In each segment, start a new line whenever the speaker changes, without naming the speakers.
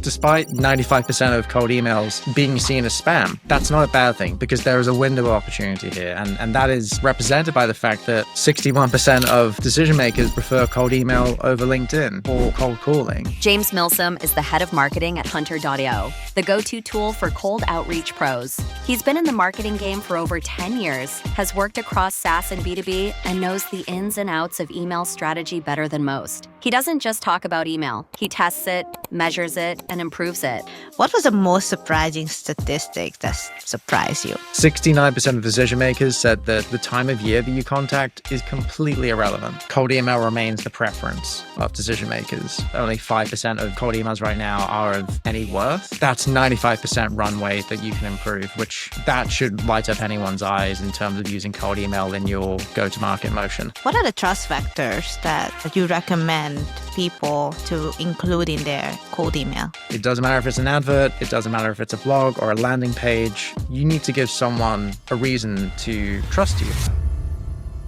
despite 95% of cold emails being seen as spam, that's not a bad thing because there is a window of opportunity here. And that is represented by the fact that 61% of decision makers prefer cold email over LinkedIn or cold calling.
James Milsom is the head of marketing at Hunter.io, the go-to tool for cold outreach pros. He's been in the marketing game for over 10 years, has worked across SaaS and B2B, and knows the ins and outs of email strategy better than most. He doesn't just talk about email. He tests it, measures it, and improves it.
What was the most surprising statistic that surprised you?
69% of decision makers said that the time of year that you contact is completely irrelevant. Cold email remains the preference of decision makers. Only 5% of cold emails right now are of any worth. That's 95% runway that you can improve, which that should light up anyone's eyes in terms of using cold email in your go-to-market motion.
What are the trust factors that you recommend people to include in their cold email?
It doesn't matter if it's an advert, it doesn't matter if it's a blog or a landing page. You need to give someone a reason to trust you.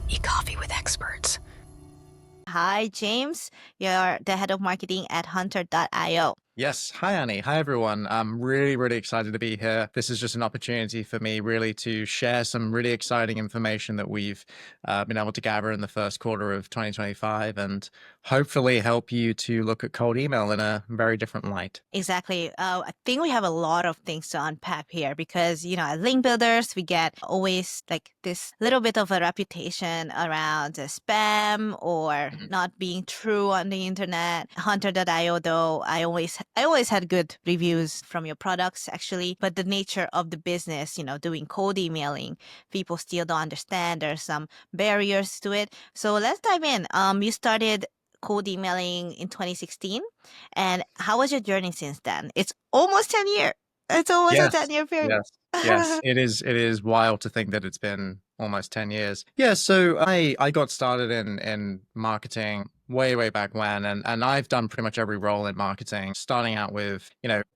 E-coffee with experts.
Hi, James. You're the head of marketing at Hunter.io.
Yes. Hi, Annie. Hi, everyone. I'm really, really excited to be here. This is just an opportunity for me really to share some really exciting information that we've been able to gather in the first quarter of 2025 and hopefully help you to look at cold email in a very different light.
Exactly. I think we have a lot of things to unpack here because, as link builders, we get always like this little bit of a reputation around spam or not being true on the internet. Hunter.io, though, I always had good reviews from your products, actually, but the nature of the business, doing cold emailing, people still don't understand. There's some barriers to it. So let's dive in. You started cold emailing in 2016. And how was your journey since then? It's almost 10 years. It's almost a 10-year period.
Yes. It is wild to think that it's been almost 10 years. Yeah, so I got started in marketing way back when, and I've done pretty much every role in marketing, starting out with,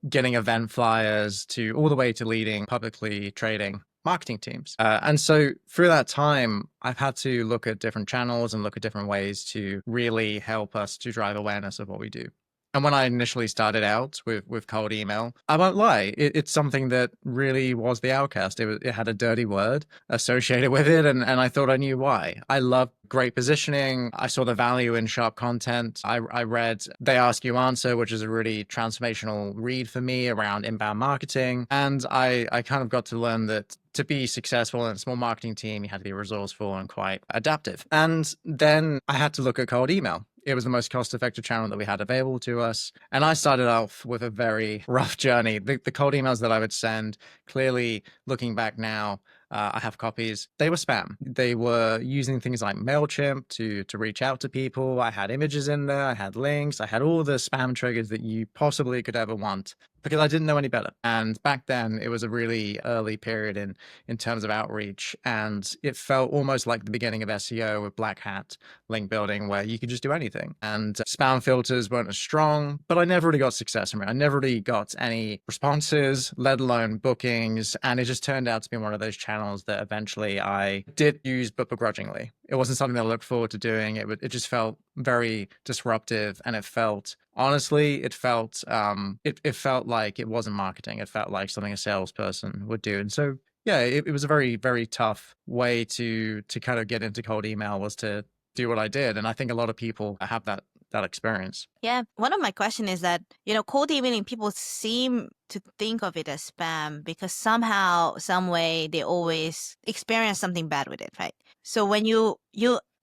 getting event flyers to all the way to leading publicly trading marketing teams. And so through that time, I've had to look at different channels and look at different ways to really help us to drive awareness of what we do. And when I initially started out with cold email, I won't lie, it's something that really was the outcast. It had a dirty word associated with it, and I thought I knew why. I love great positioning. I saw the value in sharp content. I read They Ask You Answer, which is a really transformational read for me around inbound marketing. And I kind of got to learn that to be successful in a small marketing team, you had to be resourceful and quite adaptive. And then I had to look at cold email. It was the most cost-effective channel that we had available to us. And I started off with a very rough journey. The cold emails that I would send, clearly looking back now, I have copies. They were spam. They were using things like MailChimp to reach out to people. I had images in there. I had links. I had all the spam triggers that you possibly could ever want because I didn't know any better. And back then, it was a really early period in terms of outreach. And it felt almost like the beginning of SEO with black hat link building where you could just do anything. And spam filters weren't as strong, but I never really got success from it. I never really got any responses, let alone bookings. And it just turned out to be one of those channels that eventually I did use, but begrudgingly. It wasn't something that I looked forward to doing. It just felt very disruptive, and it felt, honestly, it felt like it wasn't marketing. It felt like something a salesperson would do. And so, yeah, it was a very, very tough way to kind of get into cold email was to do what I did. And I think a lot of people have that experience.
Yeah. One of my questions is that, cold emailing, people seem to think of it as spam because somehow, some way, they always experience something bad with it, right? So when you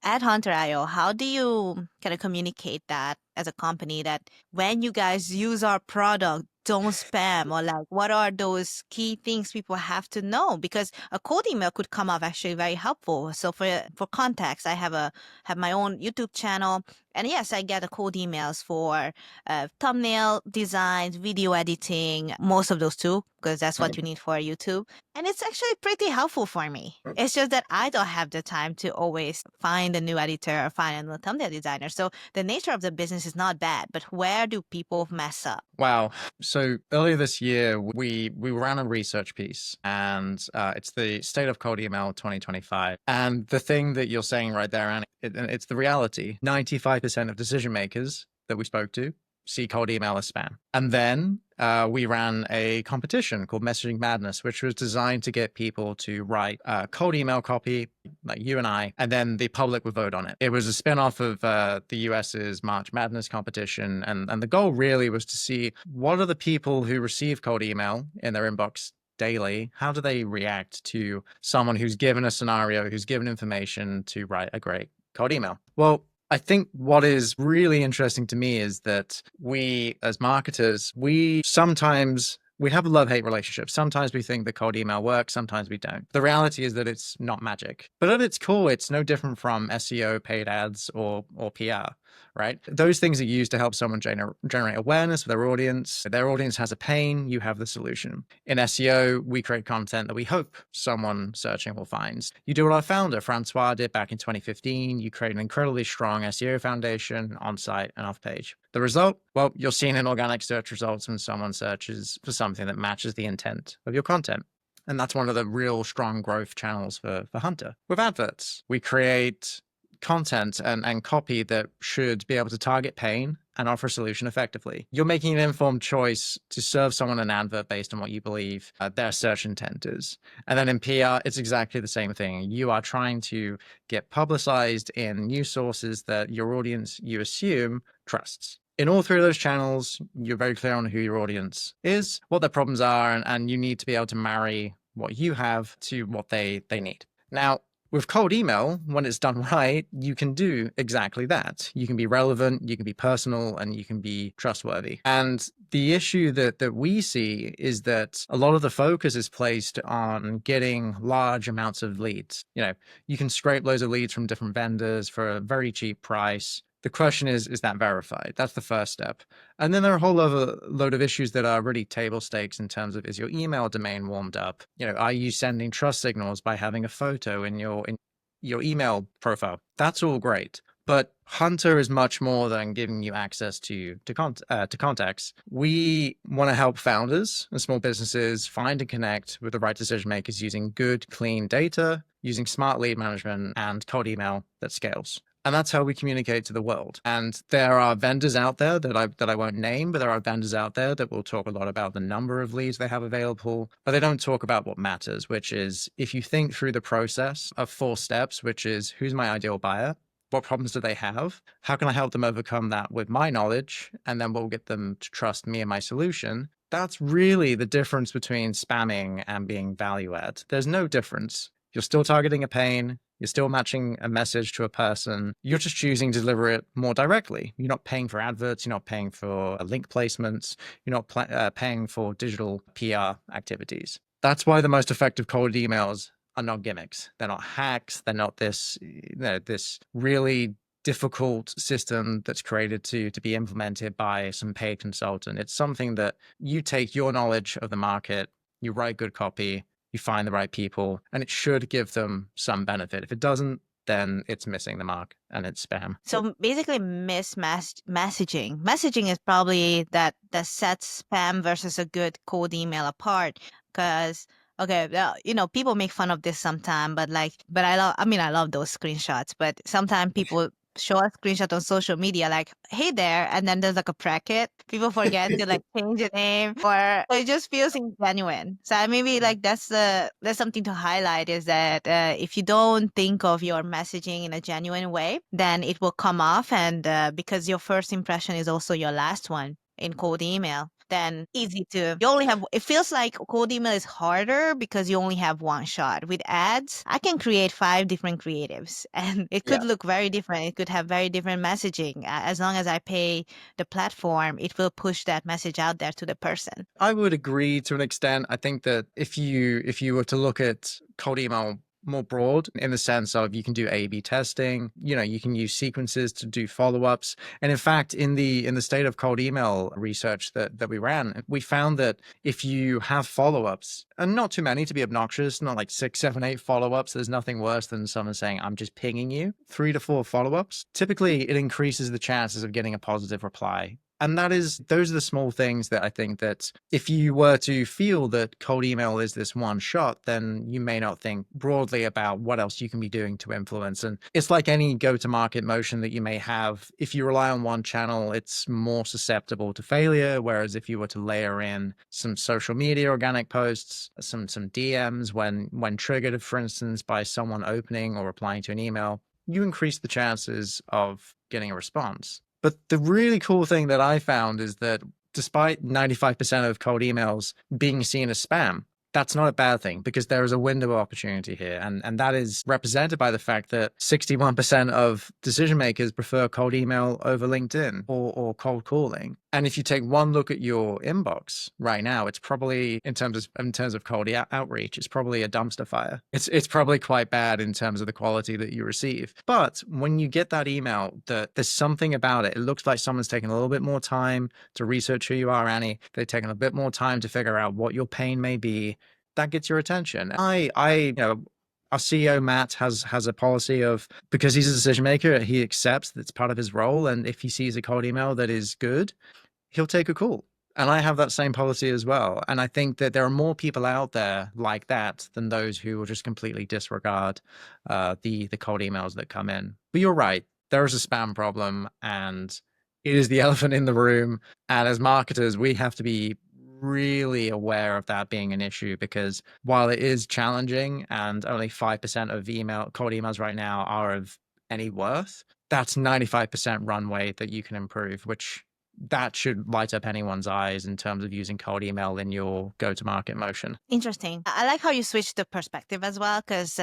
at Hunter.io, how do you kind of communicate that as a company that when you guys use our product, don't spam, or like what are those key things people have to know? Because a cold email could come off actually very helpful. So for context, I have my own YouTube channel, and yes, I get cold emails for thumbnail designs, video editing, most of those too, because that's what you need for YouTube. And it's actually pretty helpful for me. It's just that I don't have the time to always find a new editor or find a new thumbnail designer. So the nature of the business is not bad, but where do people mess up?
Wow. So earlier this year, we ran a research piece, and it's the State of Cold Email 2025. And the thing that you're saying right there, Annie, it's the reality. 95% of decision makers that we spoke to see cold email as spam. And then we ran a competition called Messaging Madness, which was designed to get people to write cold email copy, like you and I, and then the public would vote on it. It was a spin-off of the US's March Madness competition, and the goal really was to see what are the people who receive cold email in their inbox daily, how do they react to someone who's given a scenario, who's given information to write a great cold email? Well, I think what is really interesting to me is that we, as marketers, we have a love-hate relationship. Sometimes we think the cold email works, sometimes we don't. The reality is that it's not magic. But at its core, it's no different from SEO, paid ads, or PR, right? Those things are used to help someone generate awareness for their audience. Their audience has a pain, you have the solution. In SEO, we create content that we hope someone searching will find. You do what our founder, Francois, did back in 2015. You create an incredibly strong SEO foundation on-site and off-page. The result? Well, you're seeing in organic search results when someone searches for something that matches the intent of your content. And that's one of the real strong growth channels for Hunter. With adverts, we create content and copy that should be able to target pain and offer a solution effectively. You're making an informed choice to serve someone an advert based on what you believe their search intent is. And then in PR, it's exactly the same thing. You are trying to get publicized in news sources that your audience, you assume, trusts. In all three of those channels, you're very clear on who your audience is, what their problems are, and you need to be able to marry what you have to what they need. Now, with cold email, when it's done right, you can do exactly that. You can be relevant, you can be personal, and you can be trustworthy. And the issue that we see is that a lot of the focus is placed on getting large amounts of leads. You can scrape loads of leads from different vendors for a very cheap price. The question is that verified? That's the first step. And then there are a whole other load of issues that are really table stakes in terms of, is your email domain warmed up? Are you sending trust signals by having a photo in your email profile? That's all great. But Hunter is much more than giving you access to contacts. We want to help founders and small businesses find and connect with the right decision makers using good, clean data, using smart lead management and cold email that scales. And that's how we communicate to the world. And there are vendors out there that I won't name, but there are vendors out there that will talk a lot about the number of leads they have available, but they don't talk about what matters, which is if you think through the process of 4 steps, which is who's my ideal buyer? What problems do they have? How can I help them overcome that with my knowledge? And then we'll get them to trust me and my solution. That's really the difference between spamming and being value add. There's no difference. You're still targeting a pain. You're still matching a message to a person. You're just choosing to deliver it more directly. You're not paying for adverts. You're not paying for link placements. You're not paying for digital PR activities. That's why the most effective cold emails are not gimmicks. They're not hacks. They're not this really difficult system that's created to be implemented by some paid consultant. It's something that you take your knowledge of the market, you write good copy, you find the right people, and it should give them some benefit. If it doesn't, then it's missing the mark and it's spam.
So basically messaging. Messaging is probably that sets spam versus a good cold email apart, because okay, people make fun of this sometimes, but I love those screenshots, but sometimes people show a screenshot on social media like, hey there, and then there's like a bracket. People forget to like change the name, or it just feels ingenuine. So maybe like that's something to highlight, is that if you don't think of your messaging in a genuine way, then it will come off, and because your first impression is also your last one in cold email, then it feels like cold email is harder because you only have one shot. With ads, I can create 5 different creatives and it could look very different. It could have very different messaging. As long as I pay the platform, it will push that message out there to the person.
I would agree to an extent. I think that if you were to look at cold email more broad in the sense of you can do A/B testing, you can use sequences to do follow-ups. And in fact, in the state of cold email research that we ran, we found that if you have follow-ups, and not too many to be obnoxious, not like 6, 7, 8 follow-ups, there's nothing worse than someone saying, I'm just pinging you. 3 to 4 follow-ups. Typically, it increases the chances of getting a positive reply And those are the small things that I think that if you were to feel that cold email is this one shot, then you may not think broadly about what else you can be doing to influence. And it's like any go-to-market motion that you may have. If you rely on one channel, it's more susceptible to failure. Whereas if you were to layer in some social media organic posts, some DMs when triggered, for instance, by someone opening or replying to an email, you increase the chances of getting a response. But the really cool thing that I found is that despite 95% of cold emails being seen as spam, that's not a bad thing because there is a window of opportunity here. And that is represented by the fact that 61% of decision makers prefer cold email over LinkedIn or cold calling. And if you take one look at your inbox right now, it's probably in terms of cold outreach, it's probably a dumpster fire. It's probably quite bad in terms of the quality that you receive. But when you get that email, that there's something about it. It looks like someone's taken a little bit more time to research who you are, Annie. They've taken a bit more time to figure out what your pain may be. That gets your attention. Our CEO Matt has a policy of, because he's a decision maker, he accepts that it's part of his role, and if he sees a cold email that is good, he'll take a call. And I have that same policy as well. And I think that there are more people out there like that than those who will just completely disregard the cold emails that come in. But you're right, there is a spam problem, and it is the elephant in the room. And as marketers, we have to be really aware of that being an issue, because while it is challenging and only 5% of cold emails right now are of any worth, that's 95% runway that you can improve, which that should light up anyone's eyes in terms of using cold email in your go-to-market motion.
Interesting. I like how you switched the perspective as well, because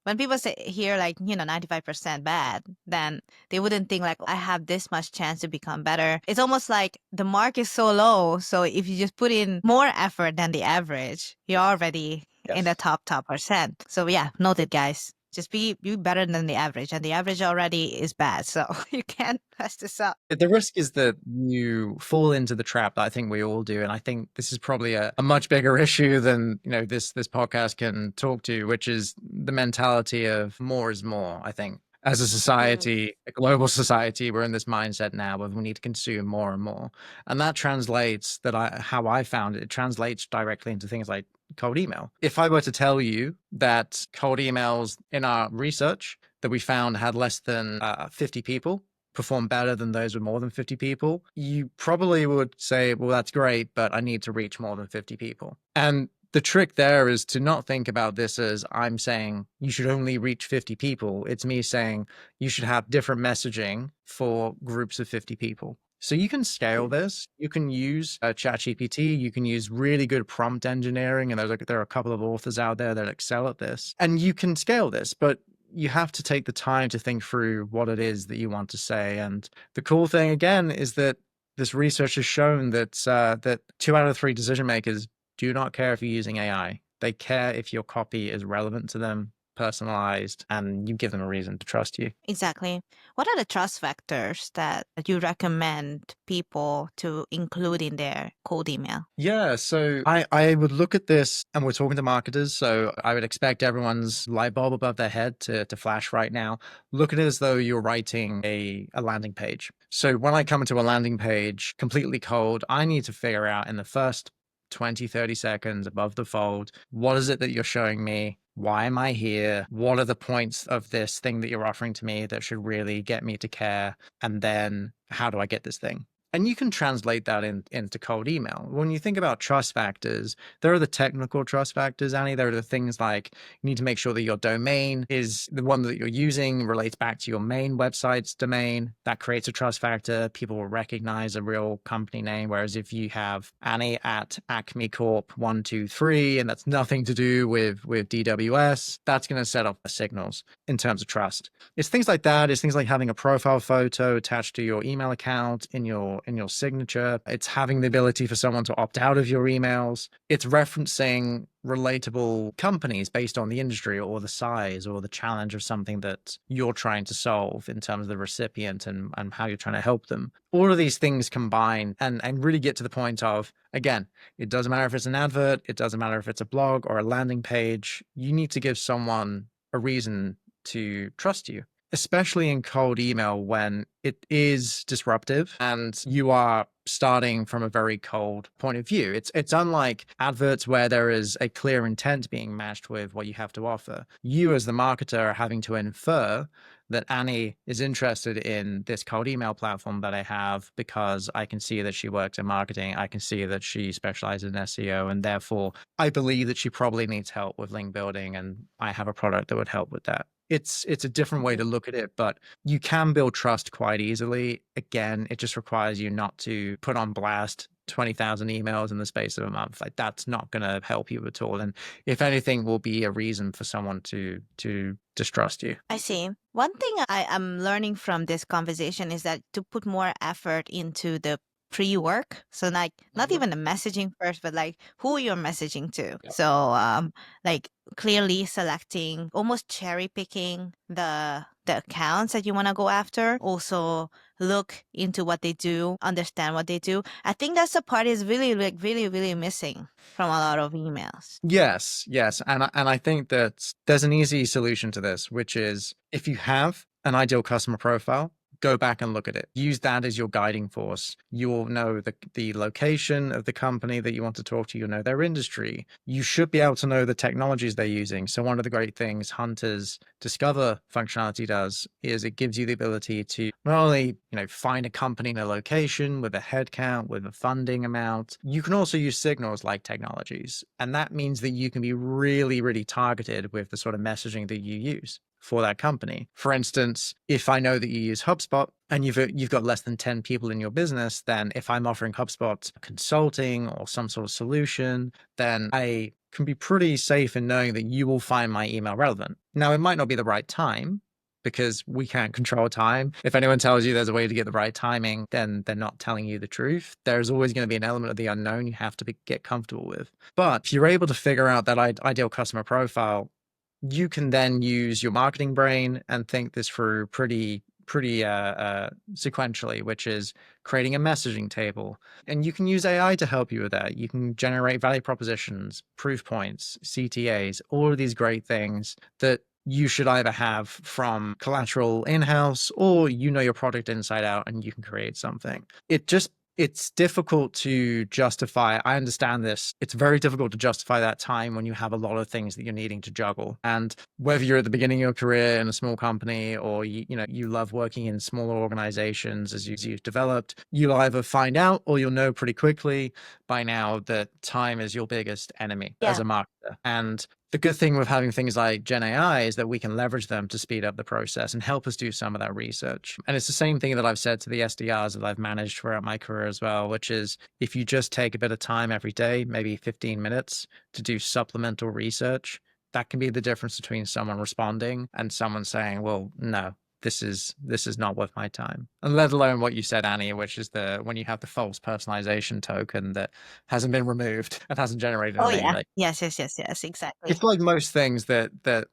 when people hear 95% bad, then they wouldn't think like, I have this much chance to become better. It's almost like the mark is so low. So if you just put in more effort than the average, you're already in the top percent. So yeah, noted, guys. Just be better than the average, and the average already is bad, so you can't mess this up.
The risk is that you fall into the trap that I think we all do, and I think this is probably a much bigger issue than this podcast can talk to, which is the mentality of more is more. I think as a society, a global society, we're in this mindset now where we need to consume more and more, and that translates how I found it translates directly into things like cold email. If I were to tell you that cold emails in our research that we found had less than 50 people perform better than those with more than 50 people, you probably would say, well, that's great, but I need to reach more than 50 people. And the trick there is to not think about this as I'm saying you should only reach 50 people. It's me saying you should have different messaging for groups of 50 people. So you can scale this. You can use ChatGPT. You can use really good prompt engineering. And there are a couple of authors out there that excel at this. And you can scale this, but you have to take the time to think through what it is that you want to say. And the cool thing, again, is that this research has shown that 2 out of 3 decision makers do not care if you're using AI. They care if your copy is relevant to them, personalized, and you give them a reason to trust you.
Exactly. What are the trust factors that you recommend people to include in their cold email?
Yeah, so I would look at this, and we're talking to marketers, so I would expect everyone's light bulb above their head to flash right now. Look at it as though you're writing a landing page. So when I come into a landing page completely cold, I need to figure out in the first 20, 30 seconds above the fold, what is it that you're showing me? Why am I here? What are the points of this thing that you're offering to me that should really get me to care? And then how do I get this thing? And you can translate that into cold email. When you think about trust factors, there are the technical trust factors, Annie. There are the things like you need to make sure that your domain is the one that you're using relates back to your main website's domain. That creates a trust factor. People will recognize a real company name. Whereas if you have Annie at Acme Corp 123, and that's nothing to do with DWS, that's going to set off signals in terms of trust. It's things like that. It's things like having a profile photo attached to your email account in your signature. It's having the ability for someone to opt out of your emails. It's referencing relatable companies based on the industry or the size or the challenge of something that you're trying to solve in terms of the recipient and how you're trying to help them. All of these things combine and really get to the point of, again, it doesn't matter if it's an advert, it doesn't matter if it's a blog or a landing page. You need to give someone a reason to trust you. especially in cold email when it is disruptive and you are starting from a very cold point of view. It's unlike adverts where there is a clear intent being matched with what you have to offer. You as the marketer are having to infer that Annie is interested in this cold email platform that I have because I can see that she works in marketing. I can see that she specializes in SEO, and therefore I believe that she probably needs help with link building, and I have a product that would help with that. It's a different way to look at it, but you can build trust quite easily. Again, it just requires you not to put on blast 20,000 emails in the space of a month. Like, that's not going to help you at all. And if anything, will be a reason for someone to distrust you.
I see. One thing I am learning from this conversation is that to put more effort into the pre-work. So like not even the messaging first, but like who you're messaging to.
Yep.
So like clearly selecting, almost cherry picking the accounts that you want to go after. Also look into what they do, understand what they do. I think that's the part is really like really missing from a lot of emails.
Yes, yes. And I think that there's an easy solution to this, which is if you have an ideal customer profile, go back and look at it. Use that as your guiding force. You'll know the location of the company that you want to talk to. You'll know their industry. You should be able to know the technologies they're using. So one of the great things Hunter's Discover functionality does is it gives you the ability to not only, find a company in a location with a headcount, with a funding amount. You can also use signals like technologies. And that means that you can be really targeted with the sort of messaging that you use for that company. For instance, if I know that you use HubSpot and you've got less than 10 people in your business, then if I'm offering HubSpot consulting or some sort of solution, then I can be pretty safe in knowing that you will find my email relevant. Now, it might not be the right time because we can't control time. If anyone tells you there's a way to get the right timing, then they're not telling you the truth. There's always going to be an element of the unknown you have to get comfortable with. But if you're able to figure out that ideal customer profile, you can then use your marketing brain and think this through pretty sequentially, which is creating a messaging table. And you can use AI to help you with that. You can generate value propositions, proof points, CTAs, all of these great things that you should either have from collateral in-house or your product inside out and you can create something. It's difficult to justify. I understand this. It's very difficult to justify that time when you have a lot of things that you're needing to juggle. And whether you're at the beginning of your career in a small company or you love working in smaller organizations as you've developed, you'll either find out or you'll know pretty quickly by now that time is your biggest enemy as a marketer. And the good thing with having things like Gen AI is that we can leverage them to speed up the process and help us do some of that research. And it's the same thing that I've said to the SDRs that I've managed throughout my career as well, which is if you just take a bit of time every day, maybe 15 minutes to do supplemental research, that can be the difference between someone responding and someone saying, well, no, this is not worth my time. And let alone what you said, Annie, which is when you have the false personalization token that hasn't been removed and hasn't generated anything.
Oh yeah. Yes, exactly.
It's like most things that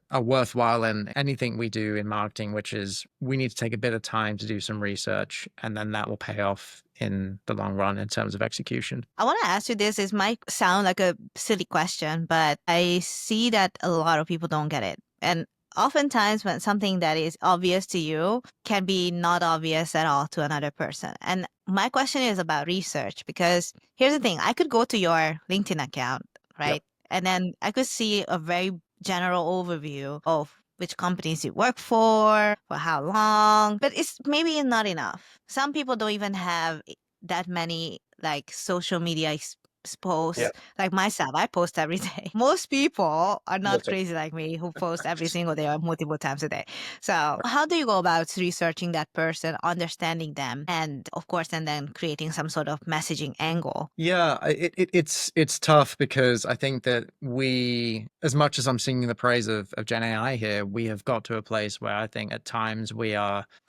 are worthwhile in anything we do in marketing, which is we need to take a bit of time to do some research, and then that will pay off in the long run in terms of execution.
I want to ask you this. It might sound like a silly question, but I see that a lot of people don't get it. And oftentimes when something that is obvious to you can be not obvious at all to another person. And my question is about research, because here's the thing. I could go to your LinkedIn account, right? Yep. And then I could see a very general overview of which companies you work for how long, but it's maybe not enough. Some people don't even have that many like social media posts. Yep. Like myself, I post every day. Most people are not crazy like me who post every single day or multiple times a day. So how do you go about researching that person, understanding them, and of course, and then creating some sort of messaging angle?
Yeah, it's tough because I think that we, as much as I'm singing the praise of Gen AI here, we have got to a place where I think at times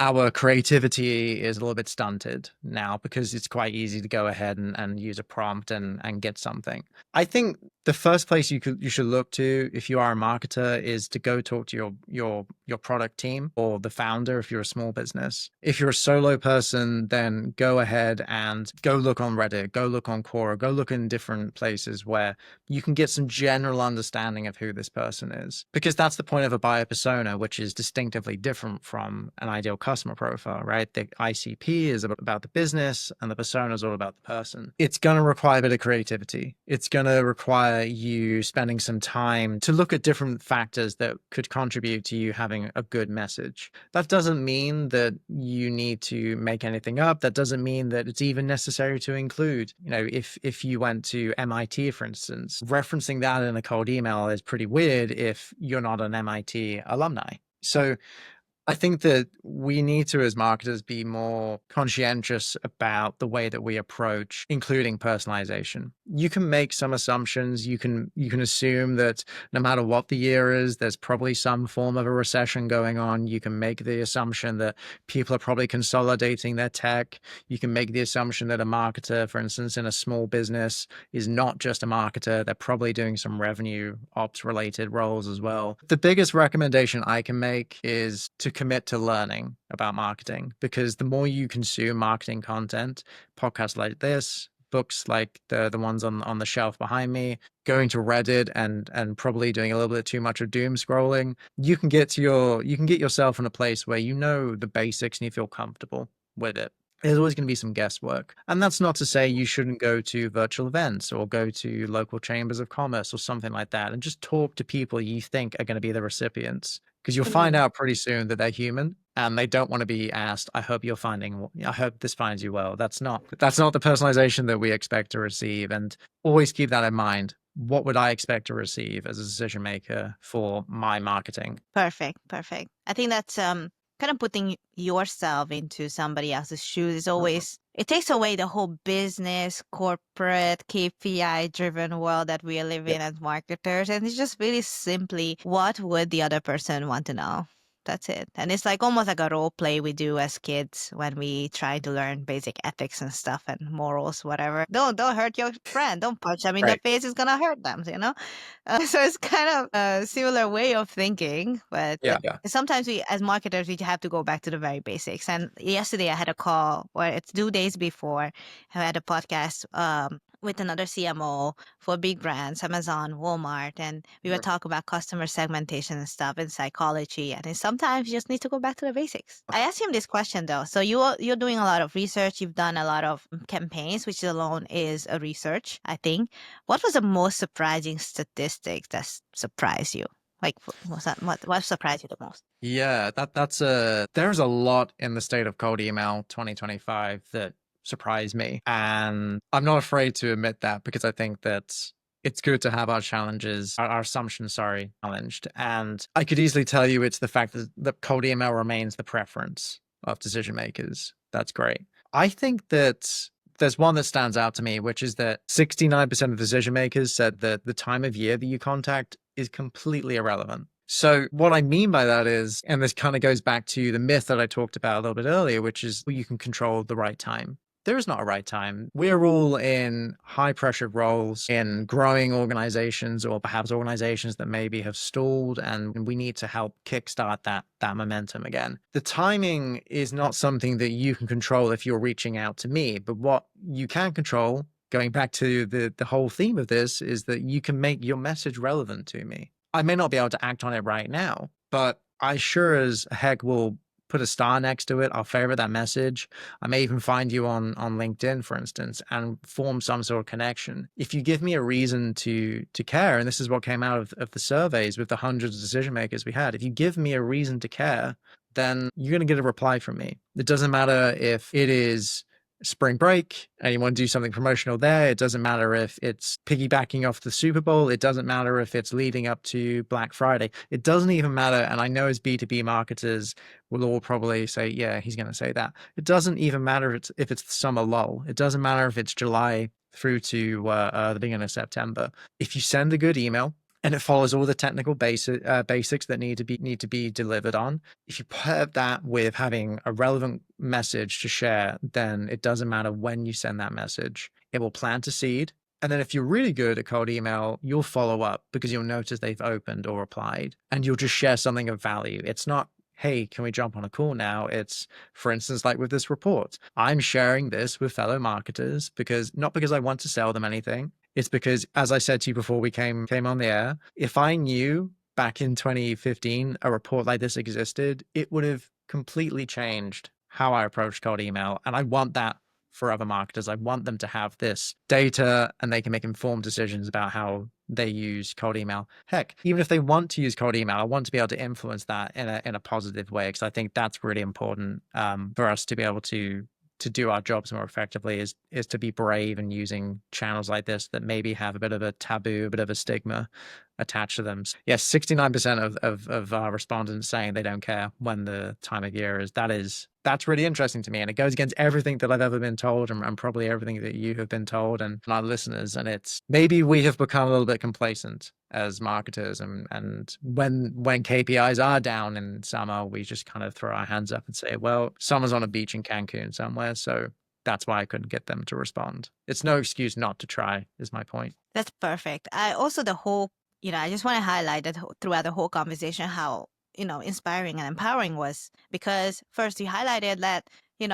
our creativity is a little bit stunted now because it's quite easy to go ahead and use a prompt and get something. I think the first place you should look to if you are a marketer is to go talk to your product team or the founder if you're a small business. If you're a solo person, then go ahead and go look on Reddit, go look on Quora, go look in different places where you can get some general understanding of who this person is. Because that's the point of a buyer persona, which is distinctively different from an ideal customer profile, right? The ICP is about the business and the persona is all about the person. It's going to require a bit of creativity. It's going to require you spending some time to look at different factors that could contribute to you having a good message. That doesn't mean that you need to make anything up. That doesn't mean that it's even necessary to include, if you went to MIT, for instance, referencing that in a cold email is pretty weird if you're not an MIT alumni. So I think that we need to, as marketers, be more conscientious about the way that we approach including personalization. You can make some assumptions. You can assume that no matter what the year is, there's probably some form of a recession going on. You can make the assumption that people are probably consolidating their tech. You can make the assumption that a marketer, for instance, in a small business is not just a marketer. They're probably doing some revenue ops related roles as well. The biggest recommendation I can make is to commit to learning about marketing, because the more you consume marketing content, podcasts like this, books like the ones on the shelf behind me, going to Reddit and probably doing a little bit too much of doom scrolling, you can get yourself in a place where you know the basics and you feel comfortable with it. There's always going to be some guesswork. And that's not to say you shouldn't go to virtual events or go to local chambers of commerce or something like that and just talk to people you think are going to be the recipients. Because you'll find out pretty soon that they're human and they don't want to be asked, I hope this finds you well. That's not the personalization that we expect to receive. And always keep that in mind. What would I expect to receive as a decision maker for my marketing?
Perfect. I think that's kind of putting yourself into somebody else's shoes is always, it takes away the whole business, corporate, KPI driven world that we live in as marketers. And it's just really simply, what would the other person want to know? That's it. And it's like almost like a role play we do as kids when we try to learn basic ethics and stuff and morals, whatever. Don't hurt your friend. Don't punch them in the face. It's gonna hurt them, so it's kind of a similar way of thinking, but sometimes we, as marketers, we have to go back to the very basics. And yesterday I had a call, or it's 2 days before, I had a podcast with another CMO for big brands, Amazon, Walmart, and we were talking about customer segmentation and stuff and psychology. And sometimes you just need to go back to the basics. I asked him this question though. So you're doing a lot of research. You've done a lot of campaigns, which alone is a research, I think. What was the most surprising statistic that surprised you? Like, what surprised you the most?
Yeah, there's a lot in the state of cold email 2025 that surprised me. And I'm not afraid to admit that, because I think that it's good to have our assumptions, challenged. And I could easily tell you it's the fact that cold email remains the preference of decision makers. That's great. I think that there's one that stands out to me, which is that 69% of decision makers said that the time of year that you contact is completely irrelevant. So what I mean by that is, and this kind of goes back to the myth that I talked about a little bit earlier, which is you can control the right time. There is not a right time. We're all in high pressure roles in growing organizations, or perhaps organizations that maybe have stalled, and we need to help kickstart that momentum again. The timing is not something that you can control if you're reaching out to me, but what you can control, going back to the whole theme of this, is that you can make your message relevant to me. I may not be able to act on it right now, but I sure as heck will put a star next to it. I'll favorite that message. I may even find you on LinkedIn, for instance, and form some sort of connection. If you give me a reason to care, and this is what came out of the surveys with the hundreds of decision makers we had, if you give me a reason to care, then you're going to get a reply from me. It doesn't matter if it is spring break and you want to do something promotional there. It doesn't matter if it's piggybacking off the Super Bowl. It doesn't matter if it's leading up to Black Friday. It doesn't even matter. And I know as B2B marketers, we'll all probably say, yeah, he's going to say that. It doesn't even matter if it's the summer lull. It doesn't matter if it's July through to the beginning of September. If you send a good email and it follows all the technical basics that need to be delivered on, if you pair that with having a relevant message to share, then it doesn't matter when you send that message. It will plant a seed. And then if you're really good at cold email, you'll follow up because you'll notice they've opened or replied, and you'll just share something of value. It's not, hey, can we jump on a call now? It's, for instance, like with this report, I'm sharing this with fellow marketers because not because I want to sell them anything. It's because, as I said to you before we came on the air, if I knew back in 2015 a report like this existed, it would have completely changed how I approach cold email. And I want that for other marketers. I want them to have this data and they can make informed decisions about how they use cold email. Heck, even if they want to use cold email, I want to be able to influence that in a positive way, because I think that's really important for us to be able to do our jobs more effectively, is to be brave in using channels like this that maybe have a bit of a taboo, a bit of a stigma attached to them. Yes, 69% of our respondents saying they don't care when the time of year is. That's really interesting to me. And it goes against everything that I've ever been told, and probably everything that you have been told and our listeners. And it's maybe we have become a little bit complacent as marketers. And when KPIs are down in summer, we just kind of throw our hands up and say, well, summer's on a beach in Cancun somewhere. So that's why I couldn't get them to respond. It's no excuse not to try, is my point.
That's perfect. I also, I just want to highlight that throughout the whole conversation, how, inspiring and empowering was, because first you highlighted that,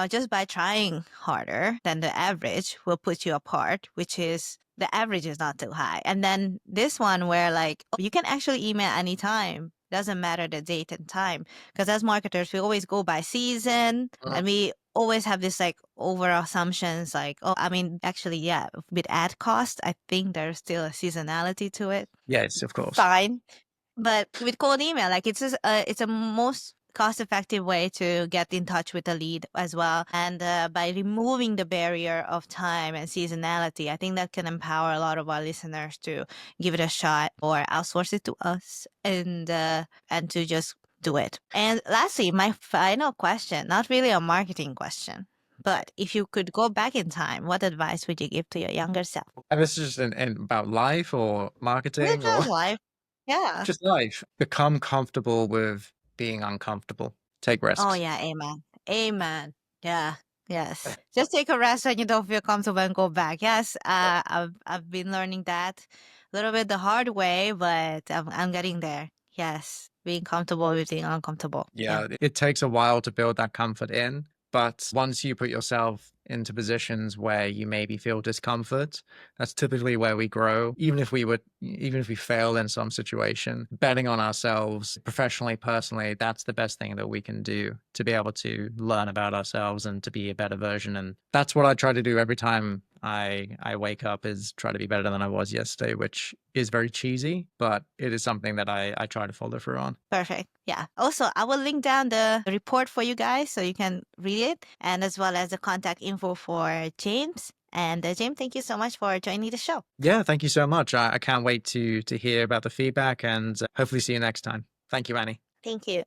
just by trying harder than the average will put you apart, which is the average is not too high. And then this one where like, you can actually email anytime. Doesn't matter the date and time. Because as marketers, we always go by season and we always have this like over assumptions like, actually, yeah, with ad cost, I think there's still a seasonality to it.
Yes, of course.
Fine. But with cold email, like it's a most cost-effective way to get in touch with a lead as well. And by removing the barrier of time and seasonality, I think that can empower a lot of our listeners to give it a shot or outsource it to us and to just do it. And lastly, my final question, not really a marketing question, but if you could go back in time, what advice would you give to your younger self?
And this is just about life or marketing or
Just life. Yeah.
just life. Become comfortable with being uncomfortable. Take risks.
Oh yeah, amen. Amen. Yeah. Yes. Just take a rest when you don't feel comfortable and go back. Yes. I've been learning that a little bit the hard way, but I'm getting there. Yes. Being comfortable with being uncomfortable.
Yeah, it takes a while to build that comfort in, but once you put yourself into positions where you maybe feel discomfort, that's typically where we grow. Even if we fail in some situation, betting on ourselves professionally, personally, that's the best thing that we can do to be able to learn about ourselves and to be a better version. And that's what I try to do every time I wake up, is try to be better than I was yesterday, which is very cheesy, but it is something that I try to follow through on.
Perfect. Yeah. Also, I will link down the report for you guys so you can read it, and as well as the contact info for James. And James, thank you so much for joining the show.
Yeah, thank you so much. I can't wait to hear about the feedback and hopefully see you next time. Thank you, Annie.
Thank you.